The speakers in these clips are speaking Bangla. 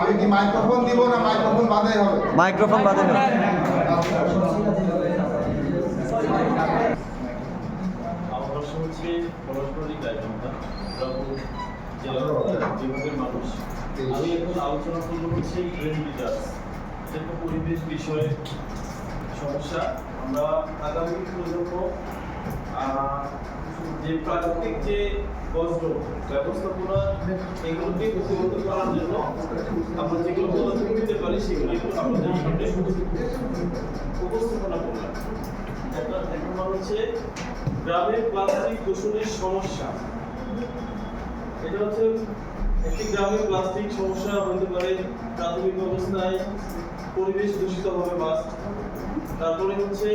আমি কি মাইক্রোফোন দিব না মাইক্রোফোন বাঁধাই হবে? মাইক্রোফোন বাদে হবে। আমার প্রশ্ন হচ্ছে পারস্পরিক দায়বদ্ধতা বিভাগের মানুষ। আমি এখন আলোচনা করবো হচ্ছে গ্রিন লিডার্স, যেটা পরিবেশ বিষয়ে সমস্যা। আমরা আগামী প্রজন্ম যে প্রাকৃতিক যে বজ্র ব্যবস্থাপনা এগুলোকে প্রতিহত করার জন্য আমরা যেগুলো পদক্ষেপ নিতে পারি সেগুলো আমাদের সামনে উপস্থাপনা করলাম। এক নম্বর হচ্ছে গ্রামের প্লাস্টিক দূষণের সমস্যা। এটা হচ্ছে একটি গ্রামের প্লাস্টিক সমস্যা হতে পারে প্রাথমিক অবস্থায় পরিবেশ দূষিত হবে বাস, তারপরে হচ্ছে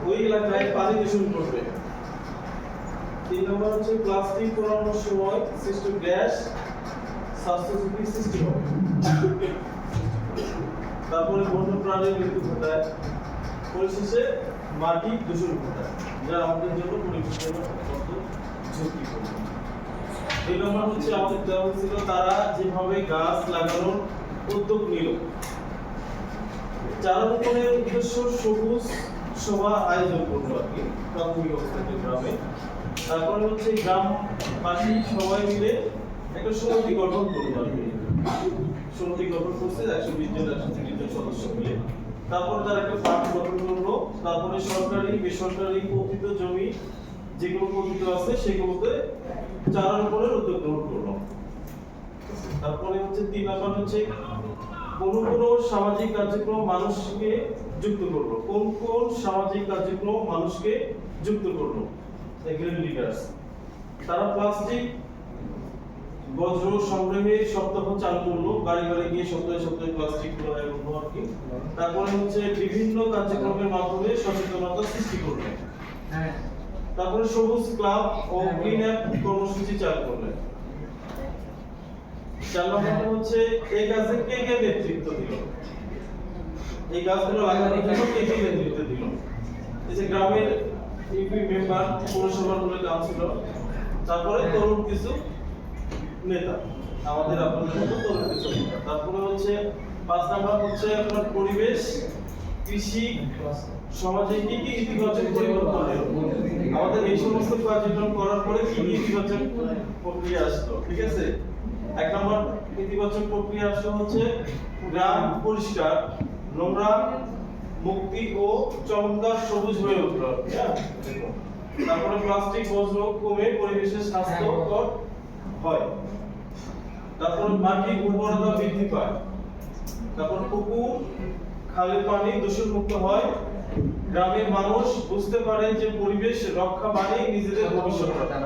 ওই এলাকায় পানি দূষণ করবে। 3 নম্বর হচ্ছে প্লাস্টিক পোড়ানোর সময় সৃষ্ট গ্যাস স্বাস্থ্য ঝুঁকি সৃষ্টি হবে। তারপরে বন্য প্রাণীর মৃত্যু ঘটায়। পরিশেষে মাটি দূষণ ঘটায়, যা আমাদের জন্য পরিবেশের জন্য অত্যন্ত ঝুঁকিপূর্ণ। 2 নম্বর হচ্ছে আমাদের দেওয়া হয়েছিল তারা যেভাবে গাছ লাগানোর উদ্যোগ নিল। চারারোপণের উদ্দেশ্য সবুজ সভা আয়োজন করলো আর কি প্রাথমিক অবস্থায় গ্রামে। তারপরে হচ্ছে গ্রামবাসী সবাই মিলে একটা সমিতি গঠন করলো আর কি। সমিতি গঠন করছে 120 জন 130 জন সদস্য মিলে। তারপর তারা একটা পার্টি গঠন করলো। তারপরে সরকারি বেসরকারি পতিত জমি যেগুলো পতিত আছে সেগুলোতে চারা রোপণের উদ্যোগ গ্রহণ করলো। তারপরে হচ্ছে 3 নম্বর হচ্ছে কোন সামাজিক কার্যক্রম মানুষকে যুক্ত করলো। কোন সামাজিক কার্যক্রম মানুষকে যুক্ত করলো? Green leaders. তারা প্লাস্টিক বজ্র সংগ্রহে সপ্তাহ চালু করলো, বাড়ি বাড়ি গিয়ে সপ্তাহে সপ্তাহে প্লাস্টিক গুলো আর কি। তারপরে হচ্ছে বিভিন্ন কার্যক্রমের মাধ্যমে সচেতনতা সৃষ্টি করবে। তারপরে সবুজ ক্লাব ও গ্রিন অ্যাপ কর্মসূচি চালু করবে। 4 নম্বর হচ্ছে এই কাজে কে কে নেতৃত্ব দিল, এই গাছগুলো লাগানোর জন্য কে কে নেতৃত্ব দিল? এই যে গ্রামের ইউপি মেম্বার, পৌরসভার কাউন্সিলর, তারপরে তরুণ কিছু নেতা, আমাদের আপনাদের মতো তরুণ কিছু নেতা। তারপরে হচ্ছে 5 নম্বর হচ্ছে আপনার পরিবেশ, কৃষি, সমাজে কি কি ইতিবাচক পরিবর্তন এলো, আমাদের এই সমস্ত কার্যক্রম করার পরে কি কি ইতিবাচক প্রক্রিয়া আসলো। ঠিক আছে, 1 নম্বর ইতিবাচক প্রক্রিয়া আসলো হচ্ছে গ্রাম পরিষ্কার, নোংরা মুক্তি ও চমৎকার সবুজ হয়ে উঠলো। তারপরে প্লাস্টিক বজ্র কমে পরিবেশের স্বাস্থ্যকর হয়। তারপর মাটির উর্বরতা বৃদ্ধি পায়। তারপর পুকুর খালের পানি দূষণ মুক্ত হয়। গ্রামের মানুষ বুঝতে পারে যে পরিবেশ রক্ষা মানেই নিজেদের ভবিষ্যৎ রক্ষা।